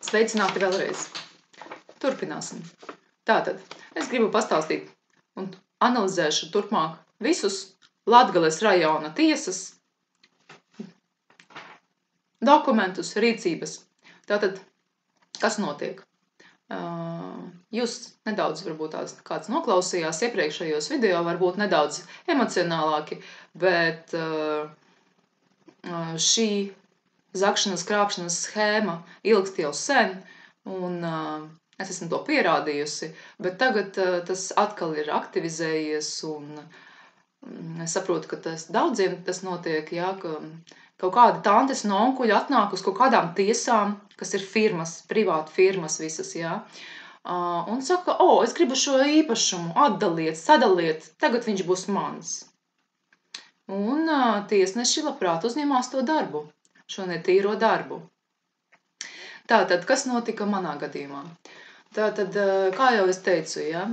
Sveicināti vēlreiz. Turpināsim. Tātad, es gribu pastāstīt un analizēšu turpmāk visus Latgales rajona tiesas dokumentus, rīcības. Tātad, kas notiek? Jūs nedaudz varbūt kāds noklausījās iepriekšējos video, varbūt nedaudz emocionālāki, bet šī zakšanas krāpšanas schēma ilgst jau sen, un es esmu to pierādījusi, bet tagad tas atkal ir aktivizējies, un es saprotu, ka daudziem tas notiek, jā, ka kaut kādi tantes un onkuļi atnāk uz kaut kādām tiesām, kas ir firmas, privāti firmas visas, jā, un saka, es gribu šo īpašumu atdaliet, sadaliet, tagad viņš būs mans. Un tiesneši labprāt uzņemās to darbu, šo netīro darbu. Tātad, kas notika manā gadījumā? Tātad, kā jau es teicu, ja,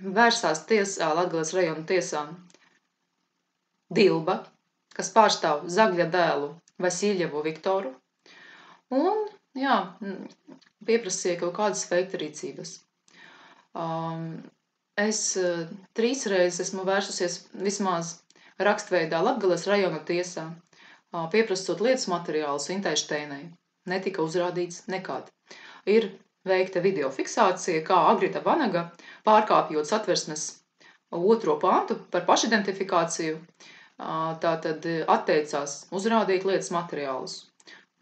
vērsās tiesā, Latgales rajona tiesā Dilba, kas pārstāv Zagļa dēlu Vasiljevu Viktoru, un, jā, pieprasīja kaut kādas veikta rīcības. Es 3 reizes esmu vērsusies vismaz rakstveidā Latgales rajona tiesā, pieprasot lietas materiālus Intai Šteinai. Netika uzrādīts nekad. Ir veikta video fiksācija, kā Agrita Vanaga, pārkāpjot satversmes 2. pantu par pašidentifikāciju, tātad atteicās uzrādīt lietas materiālus.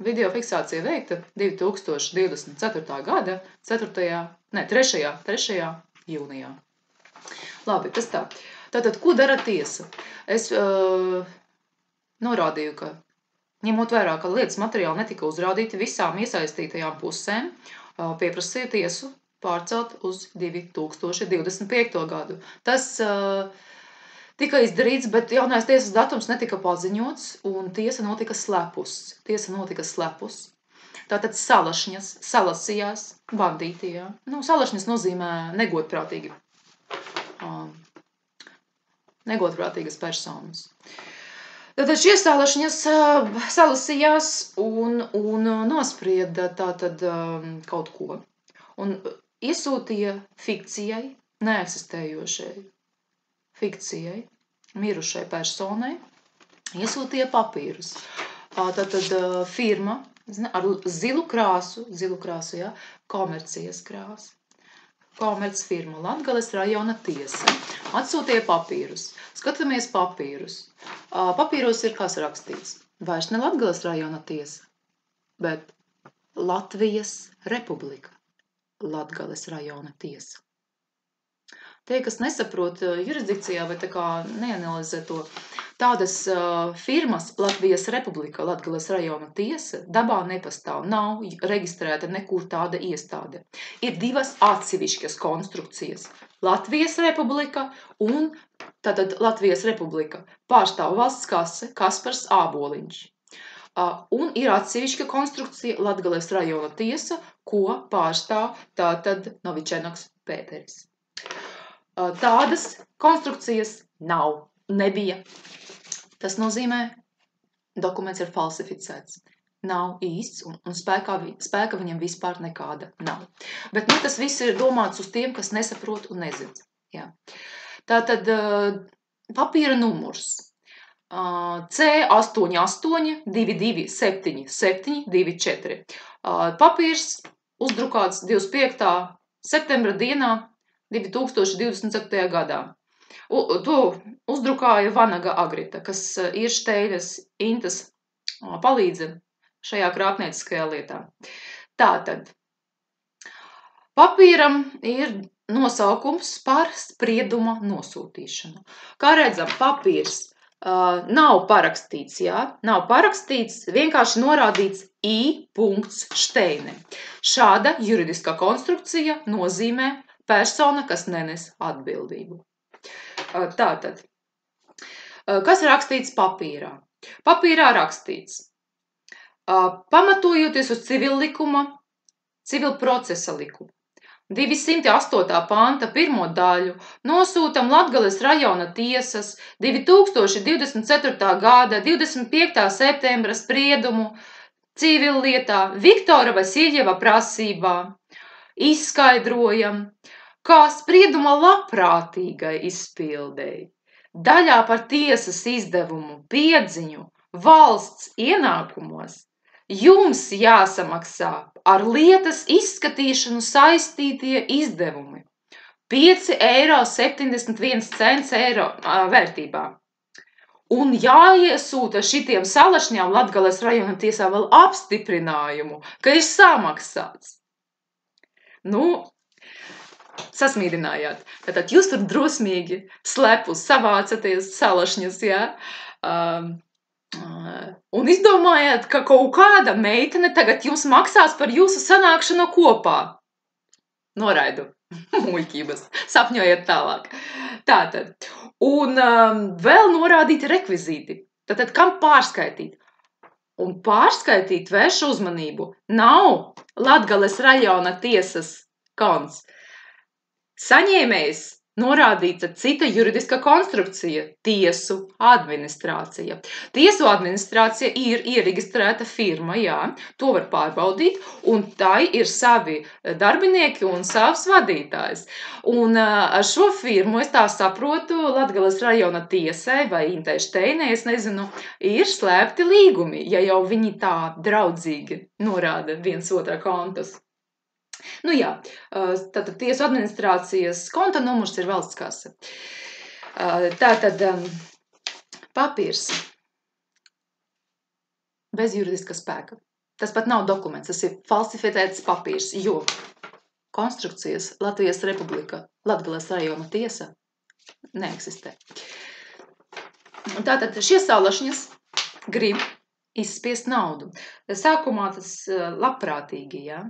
Video fiksācija veikta 2024. gada 3. jūnijā. Labi, tas tā. Tātad, ko dara tiesa? Es norādīju, ka ņemot vērā, ka lietas materiāli netika uzrādīti visām iesaistītajām pusēm, pieprasīja tiesu pārcelt uz 2025. gadu. Tas tika izdarīts, bet jaunais tiesas datums netika paziņots, un tiesa notika slepus. Tātad salašņas, salasījās, bandīti, jā. Salašņas nozīmē negodprātīgas personas. Tātad šie salašņas salasījās un nosprieda tātad kaut ko. Un iesūtīja fikcijai, neeksistējošai fikcijai, mirušai personai, iesūtīja papīrus. Tātad firma ar zilu krāsu, jā, komercijas krāsu. Komercfirma Latgales rajona tiesa atsūtīja papīrus. Skatāmies papīrus. Papīros ir kas rakstīts? Vairs ne Latgales rajona tiesa, bet Latvijas Republika Latgales rajona tiesa. Tie, kas nesaprot jurisdikcijā vai tā kā neanalizē to, tādas firmas Latvijas Republika Latgales rajona tiesa dabā nepastāv, nav reģistrēta nekur tāda iestāde. Ir 2 atsevišķas konstrukcijas. Latvijas Republika un tātad Latvijas Republika pārstāv valsts kase Kaspars Āboliņš. Un ir atsevišķa konstrukcija Latgales rajona tiesa, ko pārstāv tātad Novičenoks Pēteris. Tādas konstrukcijas nav, nebija. Tas nozīmē, dokuments ir falsificēts. Nav īsts un spēka viņam vispār nekāda nav. Bet tas viss ir domāts uz tiem, kas nesaprot un nezin. Jā. Tātad papīra numurs C88 2277 24. Papīrs uzdrukāts 25. septembra dienā 2027. gadā. To uzdrukāja Vanaga Agrita, kas ir Šteinas Intas palīdze šajā krāpnieciskajā lietā. Tātad, papīram ir nosaukums par sprieduma nosūtīšanu. Kā redzam, papīrs nav parakstīts, jā? Nav parakstīts, vienkārši norādīts I. Šteine. Šāda juridiskā konstrukcija nozīmē persona, kas nenes atbildību. Tātad, kas rakstīts papīrā? Papīrā rakstīts, pamatojoties uz civilprocesa likuma, 208. panta 1. daļu nosūtam Latgales rajona tiesas 2024. gada 25. septembra spriedumu civillietā Viktora Vasiļjeva prasībā izskaidrojam, kā sprieduma labprātīgai izpildei daļā par tiesas izdevumu piedziņu valsts ienākumos jums jāsamaksā ar lietas izskatīšanu saistītie izdevumi 5,71 eiro vērtībā. Un jāiesūta šitiem salašņām Latgales rajona tiesā vēl apstiprinājumu, ka ir samaksāts. Nu, sasmīdinājāt. Tātad jūs tur drosmīgi slepus savācaties salašņus, jā? Un izdomājāt, ka kaut kāda meitene tagad jums maksās par jūsu sanākšanu kopā. Noraidu. Muļķības. Sapņojiet tālāk. Tātad. Un vēl norādīti rekvizīti. Tātad, kam pārskaitīt? Un pārskaitīt vērš uzmanību. Nav Latgales rajona tiesas konts. Saņēmējs norādīta cita juridiska konstrukcija – tiesu administrācija. Tiesu administrācija ir iereģistrēta firma, jā, to var pārbaudīt, un tai ir savi darbinieki un savs vadītājs. Un ar šo firmu, es tā saprotu, Latgales rajona tiesai vai Intai Šteinei, es nezinu, ir slēpti līgumi, ja jau viņi tā draudzīgi norāda viens otrā kontus. Nu jā, tātad tiesu administrācijas konta numurs ir valsts kase. Tātad papīrs bez juridiska spēka. Tas pat nav dokuments, tas ir falsificēts papīrs, jo konstrukcijas Latvijas Republika, Latgales rajona tiesa neeksistē. Tātad šie salašņas grib izspiest naudu. Sākumā tas labprātīgi, jā.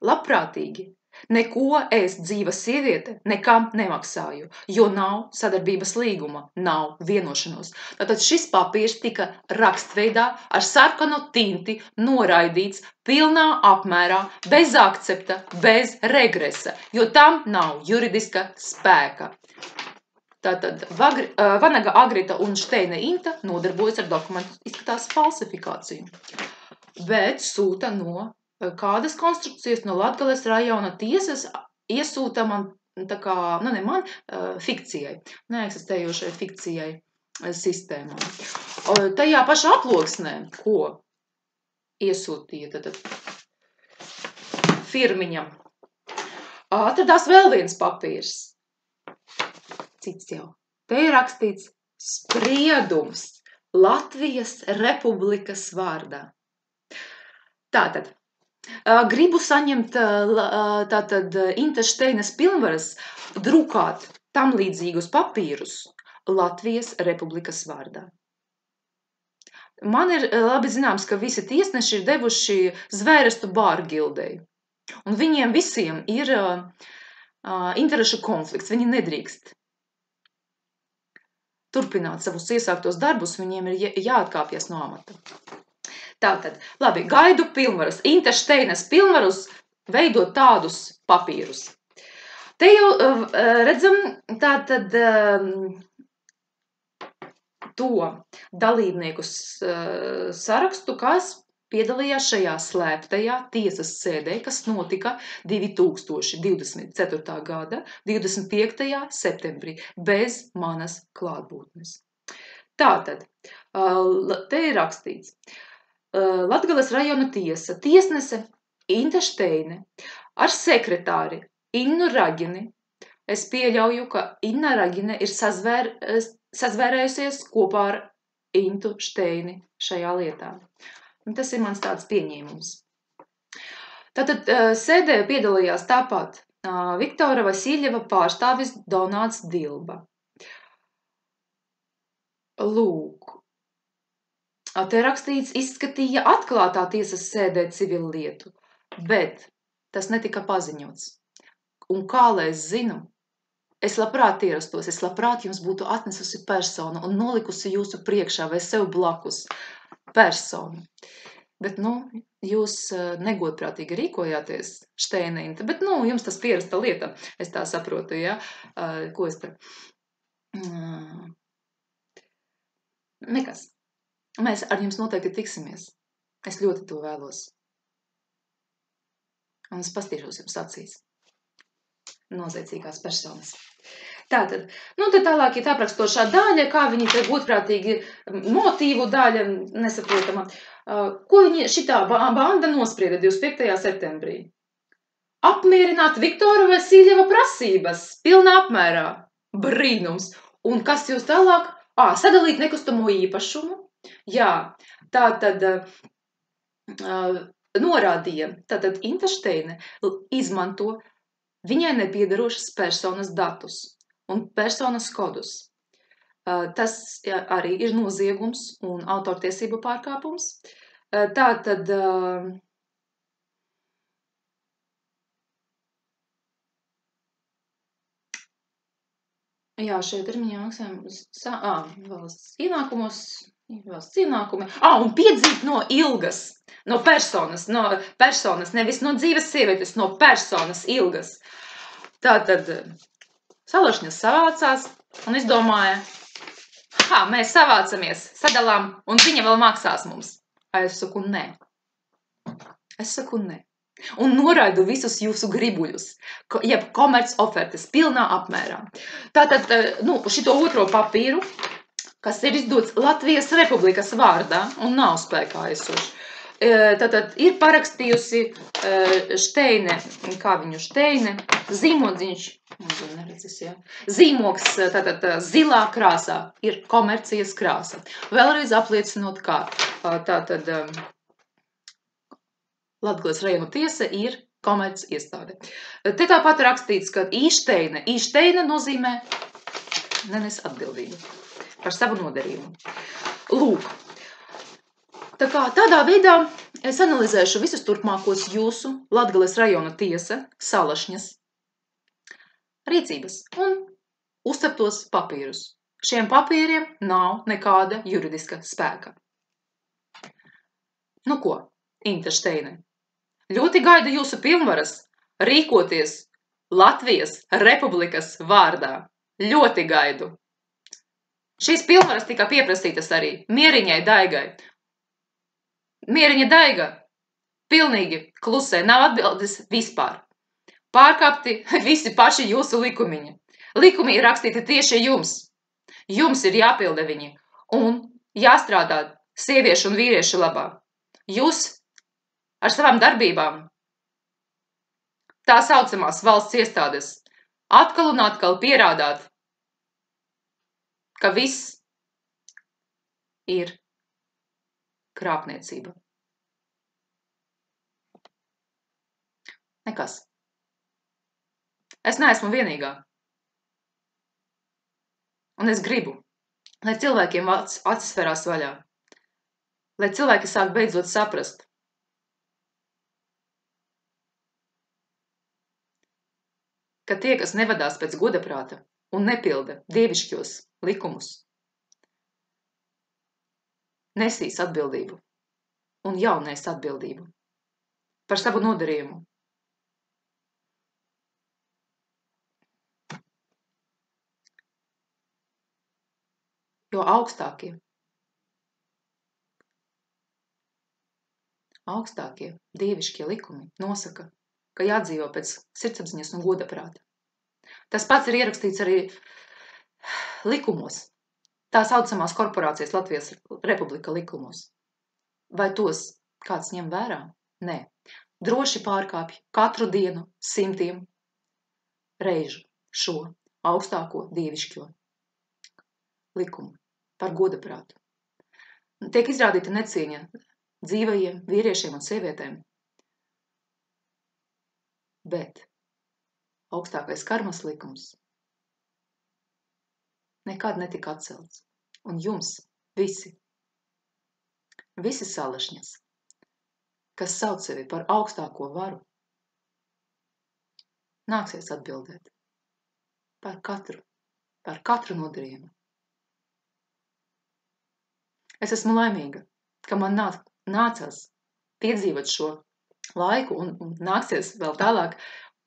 Labprātīgi. Neko es dzīva sieviete nekam nemaksāju, jo nav sadarbības līguma, nav vienošanos. Tātad šis papīrs tika rakstveidā ar sarkanu tinti noraidīts pilnā apmērā, bez akcepta, bez regresa, jo tam nav juridiska spēka. Tātad Vanaga Agrita un Šteine Inta nodarbojas ar dokumentu izskatās falsifikāciju, bet sūta no kādas konstrukcijas no Latgales rajona tiesas iesūta man, tā kā, nu ne man, fikcijai, neeksistējošai fikcijai sistēmā. Tajā pašā aploksnē, ko iesūtīja tātad firmiņam, atradās vēl viens papīrs. Cits jau. Te ir rakstīts spriedums Latvijas Republikas vārdā. Tātad. Gribu saņemt tātad Inta Šteinas pilnvaras drukāt tam līdzīgus papīrus Latvijas Republikas vārdā. Man ir labi zināms, ka visi tiesneši ir devuši zvērestu bārgildei. Un viņiem visiem ir interešu konflikts, viņi nedrīkst turpināt savus iesāktos darbus, viņiem ir jāatkāpjas no amata. Tātad, labi, gaidu pilnvaras. Inta Šteinas pilnvarus veidot tādus papīrus. Te jau redzam tātad to dalībnieku sarakstu, kas piedalījās šajā slēptajā tiesas sēdē, kas notika 2024. gada 25. septembrī bez manas klātbūtnes. Tātad, te ir rakstīts. Latgales rajona tiesa, tiesnese Inta Šteine ar sekretāri Innu Ragini. Es pieļauju, ka Inna Ragine ir sazvērējusies kopā ar Intu Šteini šajā lietā. Un tas ir mans tāds pieņēmums. Tātad sēdē piedalījās tāpat Viktora Vasiļjeva pārstāvis Donāts Dilba. Lūk. Te rakstīts, izskatīja atklātā tiesas sēdē civilu lietu, bet tas netika paziņots. Un kā lai es zinu, es labprāt ierastos, es labprāt jums būtu atnesusi personu un nolikusi jūsu priekšā vai sev blakus personu. Bet, jūs negodprātīgi rīkojāties, Šteine Inta, bet, jums tas pierasta lieta, es tā saprotu, ja? Ko es te? Nekas. Mēs ar jums noteikti tiksimies. Es ļoti to vēlos. Un es pastīšos jums acīs. Noziedzīgās personas. Tātad, tad tālāk ir aprakstošā daļa, kā viņi te godprātīgi motīvu daļa, nesaprotama. Ko viņi šitā banda nosprieda 25. septembrī? Apmierināt Viktora Vasiljeva prasības pilnā apmērā. Brīnums. Un kas jūs tālāk? Sadalīt nekustamo īpašumu. Jā, tātad norādīja, tātad Intersteine izmanto viņai nepiedarošas personas datus un personas kodus. Tas arī ir noziegums un autortiesību pārkāpums. Tātad jā, šeit termiņā maksājumi valsts ienākumi. Un piedzīt no ilgas, no personas, nevis no dzīves sievietes, no personas ilgas. Tātad Salašņas savācās un izdomāja, mēs savācamies, sadalām, un viņa vēl maksās mums. Es saku, nē. Un noraidu visus jūsu gribuļus, jeb komerc ofertes pilnā apmērā. Tātad, šito otro papīru, kas ir izdots Latvijas Republikas vārdā un nav spēkā esošs, tātad ir parakstījusi Šteine, zīmodziņš, zīmogs, tātad zilā krāsā ir komercijas krāsa. Vēlreiz apliecinot, kā tātad Latgales rajona tiesa ir komerc iestāde. Te tāpat rakstīts, ka īšteine nozīmē nenes atbildību par savu nodarījumu. Lūk. Tā kā tādā veidā es analizēšu visus turpmākos jūsu Latgales rajona tiesa, Salašņas rīcības un uzceptos papīrus. Šiem papīriem nav nekāda juridiska spēka. Ko, Intersteine? Ļoti gaidu jūsu pilnvaras rīkoties Latvijas Republikas vārdā. Ļoti gaidu. Šīs pilnvaras tika pieprasītas arī Mieriņai Daigai. Mieriņa Daiga pilnīgi klusē, nav atbildes vispār. Pārkāpti visi paši jūsu likumiņi. Likumi ir rakstīti tieši jums. Jums ir jāpilda viņi un jāstrādā sieviešu un vīriešu labā. Jūs ar savām darbībām tā saucamās valsts iestādes atkal un atkal pierādāt, ka viss ir krāpniecība. Nekas. Es neesmu vienīgā. Un es gribu, lai cilvēkiem acis verās vaļā. Lai cilvēki sāk beidzot saprast, ka tie, kas nevadās pēc godaprāta un nepilda dievišķos likumus, nesīs atbildību un jaunēs atbildību par savu nodarījumu. Jo augstākie dievišķie likumi nosaka, ka jādzīvo pēc sirdsapziņas un godaprāta. Tas pats ir ierakstīts arī likumos, tā saucamās korporācijas Latvijas Republika likumos. Vai tos kāds ņem vērā? Nē. Droši pārkāpj katru dienu simtiem reižu šo augstāko dievišķo likumu par godaprātu. Tiek izrādīta necieņa dzīvajiem vīriešiem un sievietēm. Bet augstākais karmas likums nekad netika atcelts. Un jums visi Salašņas, kas sauc sevi par augstāko varu, nāksies atbildēt par katru nodarījumu. Es esmu laimīga, ka man nācās piedzīvot šo laiku un nāksies vēl tālāk,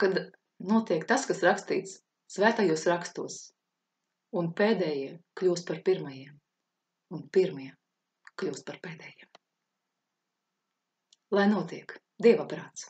kad notiek tas, kas rakstīts svētajos rakstos, un pēdējie kļūst par pirmajiem, un pirmie kļūst par pēdējiem. Lai notiek! Dievaprāts!